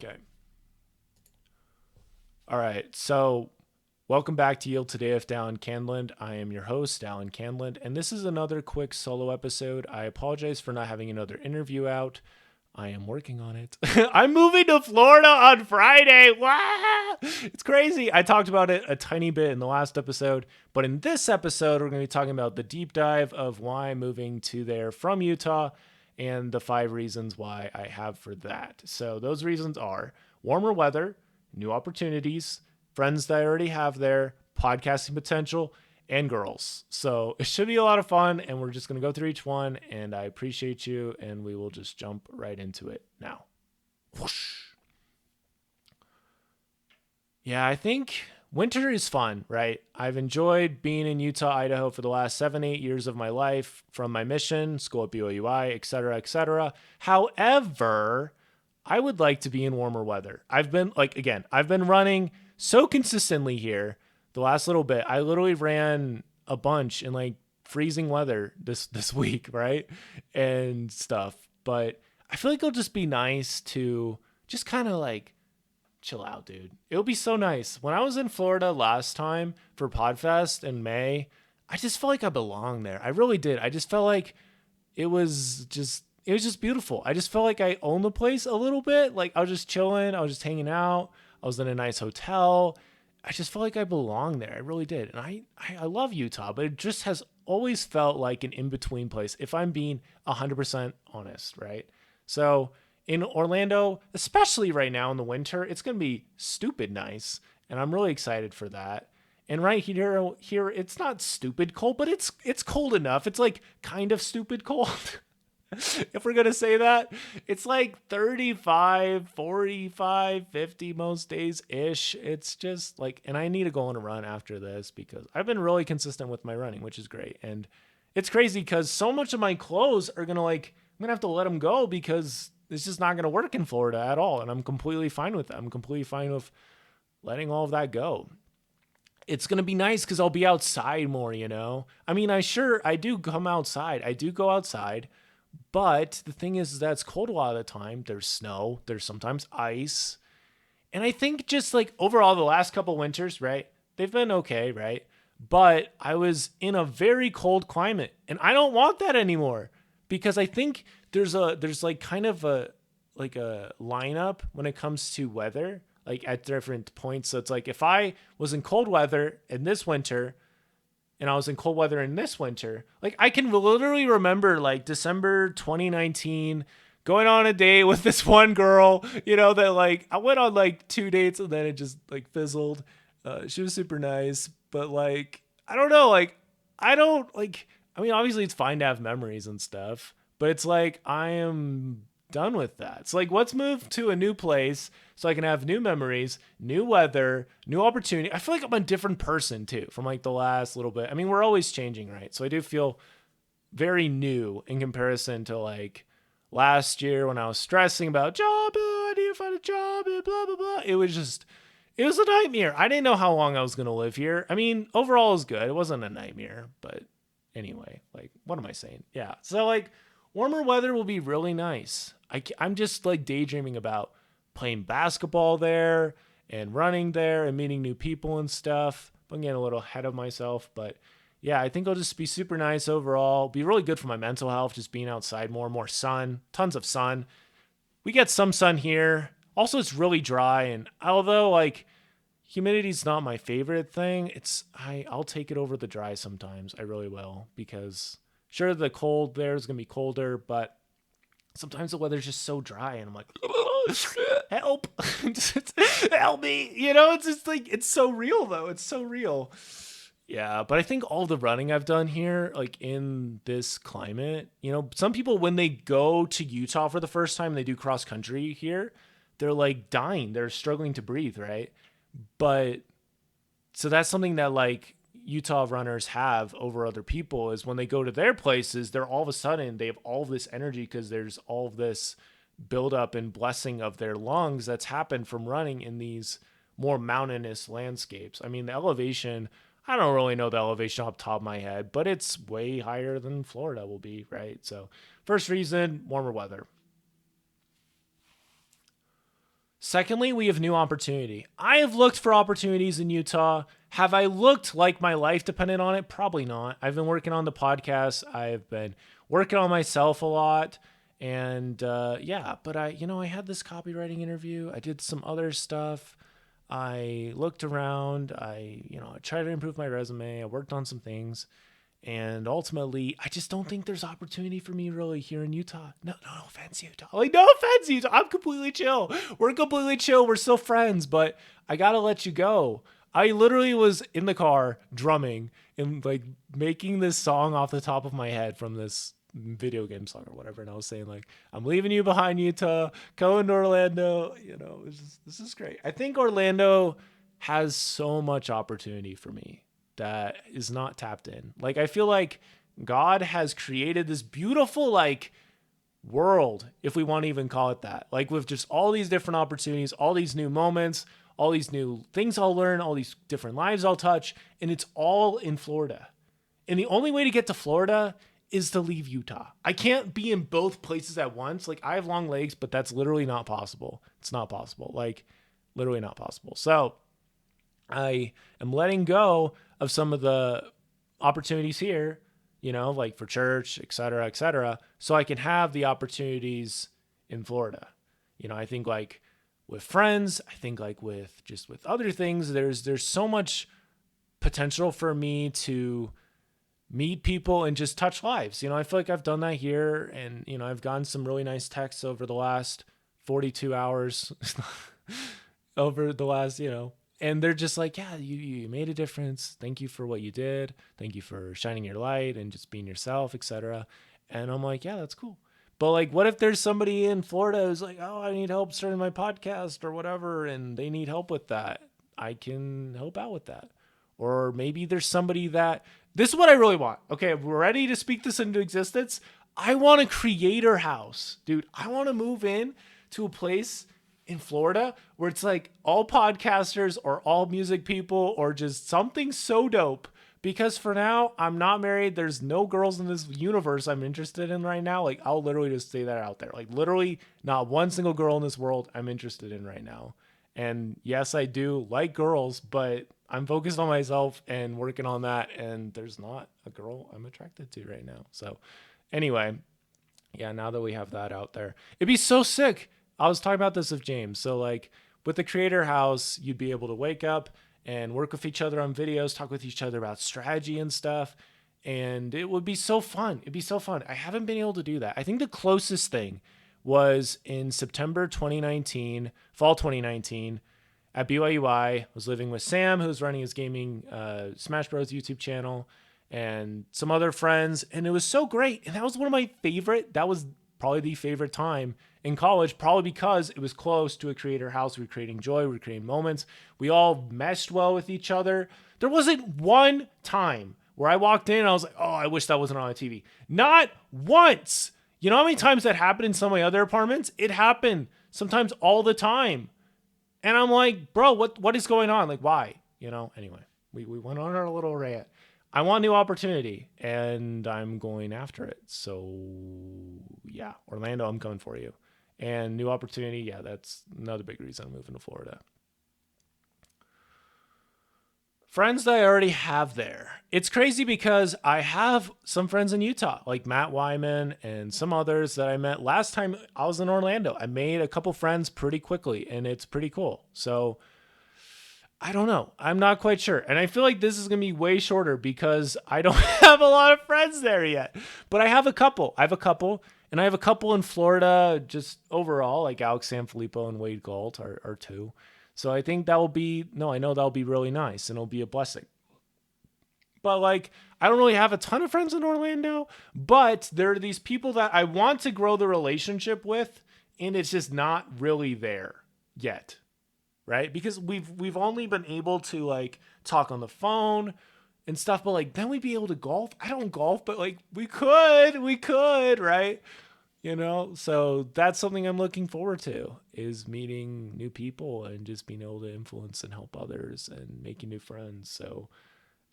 Okay. All right. So, welcome back to Yield Today with Dallin Candland. I am your host, Dallin Candland, and this is another quick solo episode. I apologize for not having another interview out. I am working on it. I'm moving to Florida on Friday. Wow! It's crazy. I talked about it a tiny bit in the last episode, but in this episode, we're going to be talking about the deep dive of why I'm moving to there from Utah and the 5 reasons why I have for that. So, those reasons are warmer weather, new opportunities, friends that I already have there, podcasting potential, and girls. So it should be a lot of fun, and we're just going to go through each one, and I appreciate you, and we will just jump right into it now. Whoosh. Yeah, I think winter is fun, right? I've enjoyed being in Utah, Idaho for the last 7, 8 years of my life from my mission, school at BYUI, et cetera, et cetera. However, I would like to be in warmer weather. I've been running so consistently here the last little bit. I literally ran a bunch in like freezing weather this week, right? And stuff. But I feel like it'll just be nice to just kind of like chill out, dude. It'll be so nice. When I was in Florida last time for Podfest in May, I just felt like I belonged there. I really did. I just felt like it was just beautiful. I just felt like I owned the place a little bit. Like I was just chilling, I was just hanging out. I was in a nice hotel. I just felt like I belonged there. I really did. And I love Utah, but it just has always felt like an in-between place if I'm being 100% honest, right? So, in Orlando, especially right now in the winter, it's going to be stupid nice, and I'm really excited for that. And right here it's not stupid cold, but it's cold enough. It's like kind of stupid cold. If we're going to say that, it's like 35, 45, 50 most days ish. It's just like, and I need to go on a run after this because I've been really consistent with my running, which is great. And it's crazy because so much of my clothes are going to like, I'm going to have to let them go because it's just not going to work in Florida at all. And I'm completely fine with that. I'm completely fine with letting all of that go. It's going to be nice because I'll be outside more, you know? I mean, I do come outside. I do go outside. But the thing is that it's cold a lot of the time. There's snow, there's sometimes ice. And I think just like overall the last couple winters, right? They've been okay, right? But I was in a very cold climate and I don't want that anymore because I think there's like kind of a lineup when it comes to weather, like at different points. So it's like if I was in cold weather in this winter, and I was in cold weather in this winter. Like I can literally remember like December 2019 going on a date with this one girl, that like I went on like 2 dates and then it just like fizzled. She was super nice, but like I don't know, like I don't like I mean obviously it's fine to have memories and stuff, but it's like I am done with that. It's like let's move to a new place so I can have new memories, new weather, new opportunity. I feel like I'm a different person too from like the last little bit. I mean, we're always changing, right? So I do feel very new in comparison to like last year when I was stressing about job, I need to find a job, blah blah blah. It was a nightmare. I didn't know how long I was going to live here. I mean, overall it was good. It wasn't a nightmare, but anyway, like what am I saying? Yeah. So like warmer weather will be really nice. I'm just like daydreaming about playing basketball there and running there and meeting new people and stuff. I'm getting a little ahead of myself, but yeah, I think it'll just be super nice overall. Be really good for my mental health, just being outside more sun, tons of sun. We get some sun here. Also, it's really dry, and although like humidity's not my favorite thing, I'll take it over the dry sometimes. I really will because sure the cold there is gonna be colder, but sometimes the weather's just so dry and I'm like help. Help me, it's just like it's so real though, it's so real. Yeah, but I think all the running I've done here, like in this climate, some people when they go to Utah for the first time, they do cross country here, they're like dying, they're struggling to breathe, right? But so that's something that like Utah runners have over other people is when they go to their places, they're all of a sudden they have all this energy because there's all of this buildup and blessing of their lungs that's happened from running in these more mountainous landscapes. I mean, the elevation, I don't really know the elevation off the top of my head, but it's way higher than Florida will be, right? So, first reason, warmer weather. Secondly, we have new opportunity. I have looked for opportunities in Utah. Have I looked like my life depended on it? Probably not. I've been working on the podcast. I've been working on myself a lot. And yeah, but I had this copywriting interview. I did some other stuff. I looked around. I tried to improve my resume. I worked on some things. And ultimately, I just don't think there's opportunity for me really here in Utah. No offense, Utah. Like, no offense, Utah. I'm completely chill. We're completely chill. We're still friends, but I gotta let you go. I literally was in the car drumming and like making this song off the top of my head from this video game song or whatever. And I was saying like, I'm leaving you behind, Utah. Going to Orlando. This is great. I think Orlando has so much opportunity for me that is not tapped in. Like, I feel like God has created this beautiful, like, world, if we want to even call it that. Like, with just all these different opportunities, all these new moments, all these new things I'll learn, all these different lives I'll touch, and it's all in Florida. And the only way to get to Florida is to leave Utah. I can't be in both places at once. Like, I have long legs, but that's literally not possible. It's not possible. Like, literally not possible. So I am letting go of some of the opportunities here, like for church, et cetera, so I can have the opportunities in Florida. I think like with friends, I think like with other things, there's so much potential for me to meet people and just touch lives. I feel like I've done that here, and, I've gotten some really nice texts over the last 42 hours over the last, and they're just like, yeah, you made a difference. Thank you for what you did. Thank you for shining your light and just being yourself, etc. And I'm like, yeah, that's cool. But like, what if there's somebody in Florida who's like, oh, I need help starting my podcast or whatever, and they need help with that? I can help out with that. Or maybe there's somebody that, this is what I really want. Okay, we're ready to speak this into existence. I want a creator house, dude. I want to move in to a place in Florida where it's like all podcasters or all music people or just something so dope. Because for now, I'm not married. There's no girls in this universe I'm interested in right now. Like, I'll literally just say that out there. Like, literally not one single girl in this world I'm interested in right now. And yes, I do like girls, but I'm focused on myself and working on that. And there's not a girl I'm attracted to right now. So anyway, yeah, now that we have that out there, it'd be so sick. I was talking about this with James. So like with the creator house, you'd be able to wake up and work with each other on videos, talk with each other about strategy and stuff. And it would be so fun. It'd be so fun. I haven't been able to do that. I think the closest thing was in September 2019, fall 2019 at BYUI. I was living with Sam, who's running his gaming Smash Bros. YouTube channel, and some other friends. And it was so great. And that was one of my favorite. That was probably the favorite time in college, probably because it was close to a creator house. We were creating joy. We were creating moments. We all meshed well with each other. There wasn't one time where I walked in and I was like, oh, I wish that wasn't on the TV. Not once. You know how many times that happened in some of my other apartments? It happened sometimes all the time. And I'm like, bro, what is going on? Like, why? Anyway, we went on our little rant. I want new opportunity, and I'm going after it. So, yeah, Orlando, I'm coming for you. And new opportunity, yeah, that's another big reason I'm moving to Florida. Friends that I already have there. It's crazy because I have some friends in Utah, like Matt Wyman and some others that I met last time I was in Orlando. I made a couple friends pretty quickly, and it's pretty cool. So I don't know. I'm not quite sure. And I feel like this is going to be way shorter because I don't have a lot of friends there yet. But I have a couple. And I have a couple in Florida just overall, like Alex Sanfilippo and Wade Galt are two. So I think I know that'll be really nice and it'll be a blessing. But like, I don't really have a ton of friends in Orlando, but there are these people that I want to grow the relationship with, and it's just not really there yet. Right? Because we've only been able to like talk on the phone and stuff, but like then we'd be able to golf. I don't golf, but like we could, right? So that's something I'm looking forward to, is meeting new people and just being able to influence and help others and making new friends. So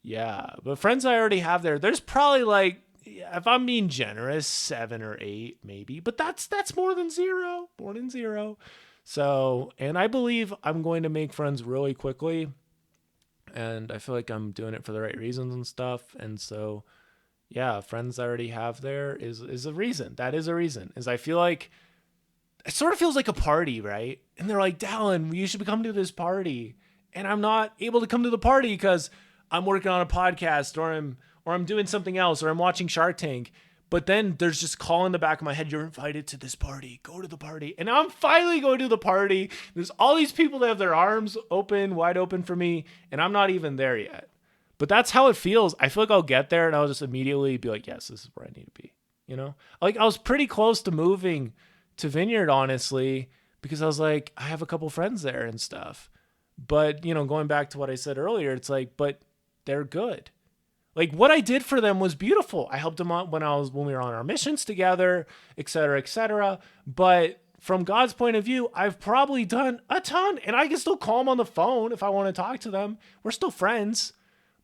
yeah, but friends I already have there's probably like, if I'm being generous, 7 or 8 maybe, but that's more than zero. So, and I believe I'm going to make friends really quickly. And I feel like I'm doing it for the right reasons and stuff. And so, yeah, friends I already have there is a reason. That is a reason. Is I feel like it sort of feels like a party, right? And they're like, Dallin, you should come to this party. And I'm not able to come to the party because I'm working on a podcast or I'm doing something else or I'm watching Shark Tank. But then there's just call in the back of my head, you're invited to this party. Go to the party. And I'm finally going to the party. There's all these people that have their arms open, wide open for me, and I'm not even there yet. But that's how it feels. I feel like I'll get there and I'll just immediately be like, yes, this is where I need to be. You know? Like I was pretty close to moving to Vineyard, honestly, because I was like, I have a couple friends there and stuff. But, going back to what I said earlier, it's like, but they're good. Like what I did for them was beautiful. I helped them out when we were on our missions together, et cetera, et cetera. But from God's point of view, I've probably done a ton, and I can still call them on the phone if I want to talk to them. We're still friends.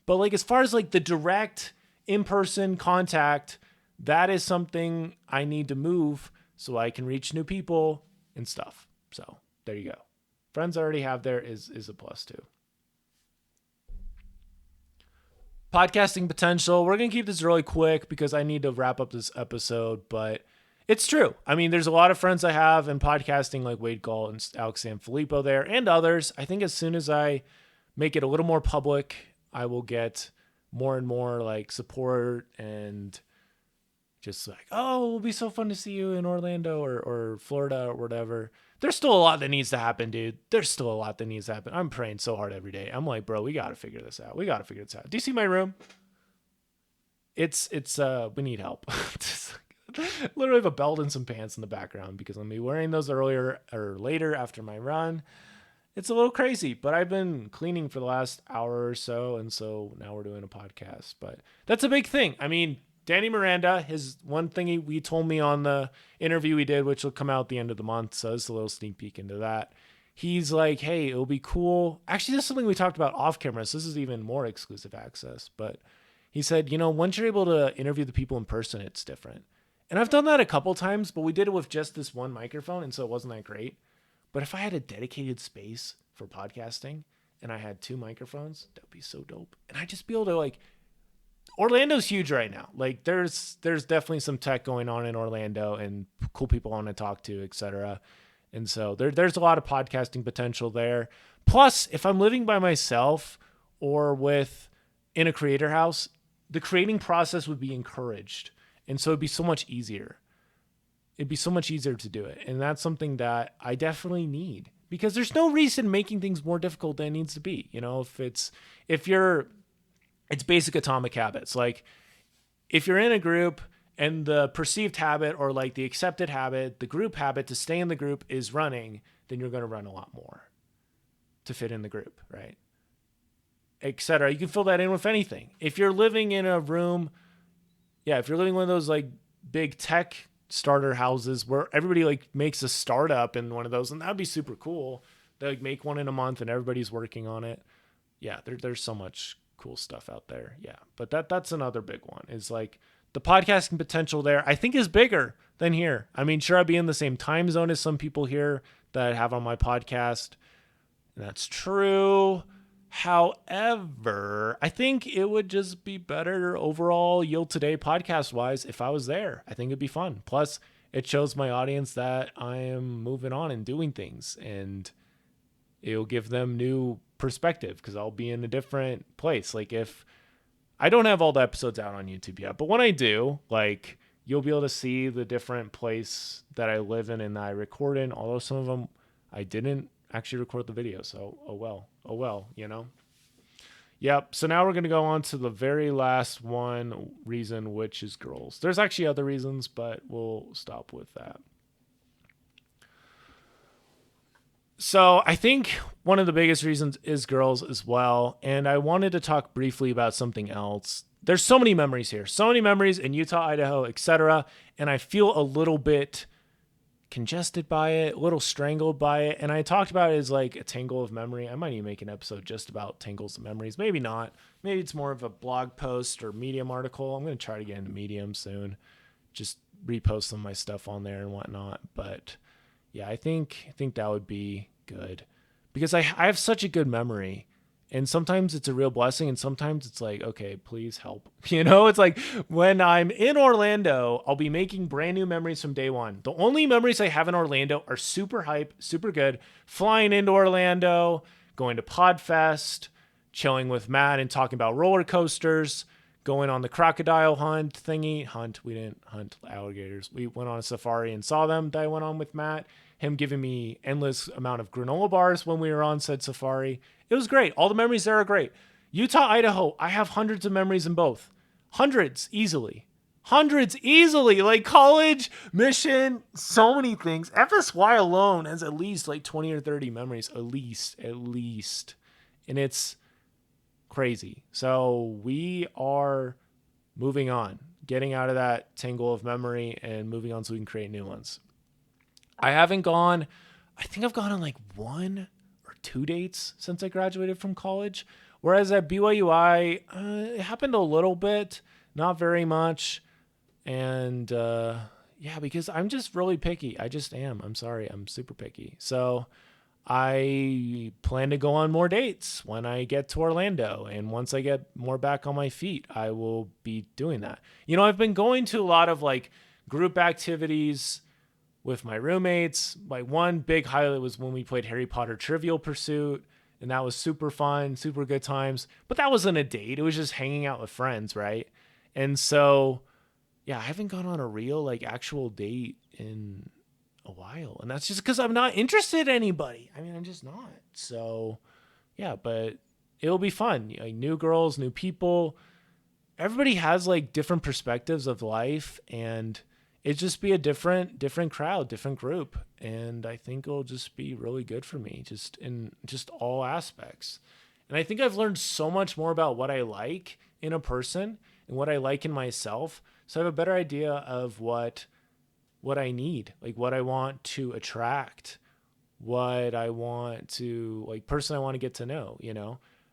But like, as far as like the direct in-person contact, that is something I need to move so I can reach new people and stuff. So there you go. Friends I already have there is a plus too. Podcasting potential. We're going to keep this really quick because I need to wrap up this episode, but it's true. I mean, there's a lot of friends I have in podcasting like Wade Gall and Alex Sanfilippo there and others. I think as soon as I make it a little more public, I will get more and more like support and just like, oh, it'll be so fun to see you in Orlando or Florida or whatever. There's still a lot that needs to happen, dude. There's still a lot that needs to happen. I'm praying so hard every day. I'm like, bro, we got to figure this out. We got to figure this out. Do you see my room? It's we need help. Literally have a belt and some pants in the background because I'm be wearing those earlier or later after my run. It's a little crazy, but I've been cleaning for the last hour or so. And so now we're doing a podcast, but that's a big thing. I mean, Danny Miranda, his one thing we told me on the interview we did, which will come out at the end of the month. So it's a little sneak peek into that. He's like, hey, it'll be cool. Actually, this is something we talked about off camera. So this is even more exclusive access. But he said, once you're able to interview the people in person, it's different. And I've done that a couple times, but we did it with just this one microphone. And so it wasn't that great. But if I had a dedicated space for podcasting and I had 2 microphones, that would be so dope. And I'd just be able to like, Orlando's huge right now. Like there's definitely some tech going on in Orlando and cool people I want to talk to, etc. And so there's a lot of podcasting potential there. Plus, if I'm living by myself or in a creator house, the creating process would be encouraged. And so it'd be so much easier. It'd be so much easier to do it. And that's something that I definitely need because there's no reason making things more difficult than it needs to be. It's basic atomic habits. Like if you're in a group and the perceived habit or like the accepted habit, the group habit to stay in the group is running, then you're going to run a lot more to fit in the group, right? Etc. You can fill that in with anything. If you're living in a room, if you're living in one of those like big tech starter houses where everybody like makes a startup in one of those, and that'd be super cool. They like make one in a month and everybody's working on it. Yeah, there's so much cool stuff out there. Yeah. But that's another big one is like the podcasting potential there, I think is bigger than here. I mean, sure, I'd be in the same time zone as some people here that I have on my podcast. And that's true. However, I think it would just be better overall yield today podcast wise if I was there. I think it'd be fun. Plus, it shows my audience that I am moving on and doing things, and it'll give them new perspective because I'll be in a different place. Like if I don't have all the episodes out on YouTube yet, but when I do, like you'll be able to see the different place that I live in and that I record in, although some of them I didn't actually record the video. So, oh well, Yep. So now we're going to go on to the very last reason, which is girls. There's actually other reasons, but we'll stop with that. So I think one of the biggest reasons is girls as well. And I wanted to talk briefly about something else. There's so many memories here, so many memories in Utah, Idaho, etc. And I feel a little bit congested by it, a little strangled by it. And I talked about it as like a tangle of memory. I might even make an episode just about tangles of memories. Maybe not. Maybe it's more of a blog post or Medium article. I'm going to try to get into Medium soon. Just repost some of my stuff on there and whatnot. But Yeah, I think that would be good because I have such a good memory. And sometimes it's a real blessing, and sometimes it's like, okay, please help. It's like when I'm in Orlando, I'll be making brand new memories from day one. The only memories I have in Orlando are super hype, super good. Flying into Orlando, going to Podfest, chilling with Matt and talking about roller coasters, going on the crocodile hunt. We didn't hunt alligators. We went on a safari and saw them that I went on with Matt. Him giving me endless amount of granola bars when we were on said safari. It was great. All the memories there are great. Utah, Idaho, I have hundreds of memories in both. Hundreds easily. Hundreds easily. Like college, mission, so many things. FSY alone has at least like 20 or 30 memories. At least. And it's crazy. So we are moving on, getting out of that tangle of memory and moving on so we can create new ones. I think I've gone on like 1 or 2 dates since I graduated from college. Whereas at BYUI, it happened a little bit, not very much. And yeah, because I'm just really picky. I just am. I'm sorry. I'm super picky. So I plan to go on more dates when I get to Orlando. And once I get more back on my feet, I will be doing that. I've been going to a lot of like group activities with my roommates. Like one big highlight was when we played Harry Potter Trivial Pursuit, and that was super fun, super good times. But that wasn't a date. It was just hanging out with friends, right? And so, yeah, I haven't gone on a real like actual date in a while, and that's just because I'm not interested in anybody. I mean, I'm just not. So, yeah, but it'll be fun. Like new girls, new people. Everybody has like different perspectives of life, and it just be a different crowd, different group. And I think it'll just be really good for me, just in just all aspects. And I think I've learned so much more about what I like in a person and what I like in myself. So I have a better idea of what I need, like what I want to attract, what I want to like person I want to get to know.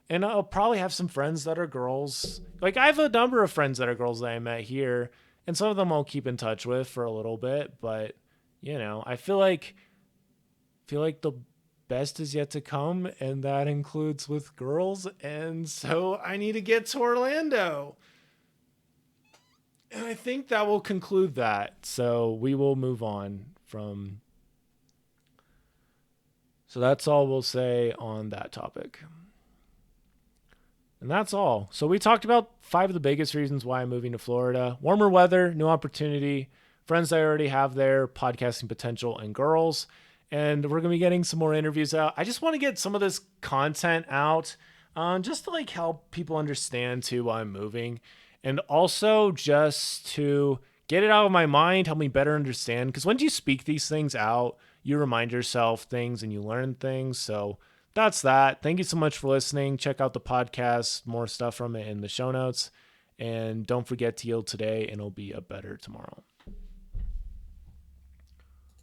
And I'll probably have some friends that are girls. Like I have a number of friends that are girls that I met here, and some of them I'll keep in touch with for a little bit, but I feel like the best is yet to come, and that includes with girls, and so I need to get to Orlando. And I think that will conclude that. So we will move on from. So that's all we'll say on that topic. And that's all. So we talked about 5 of the biggest reasons why I'm moving to Florida: warmer weather, new opportunity, friends I already have there, podcasting potential, and girls. And we're going to be getting some more interviews out. I just want to get some of this content out just to like help people understand too why I'm moving. And also just to get it out of my mind, help me better understand. Because when you speak these things out, you remind yourself things and you learn things. So that's that. Thank you so much for listening. Check out the podcast, more stuff from it in the show notes. And don't forget to yield today, and it'll be a better tomorrow.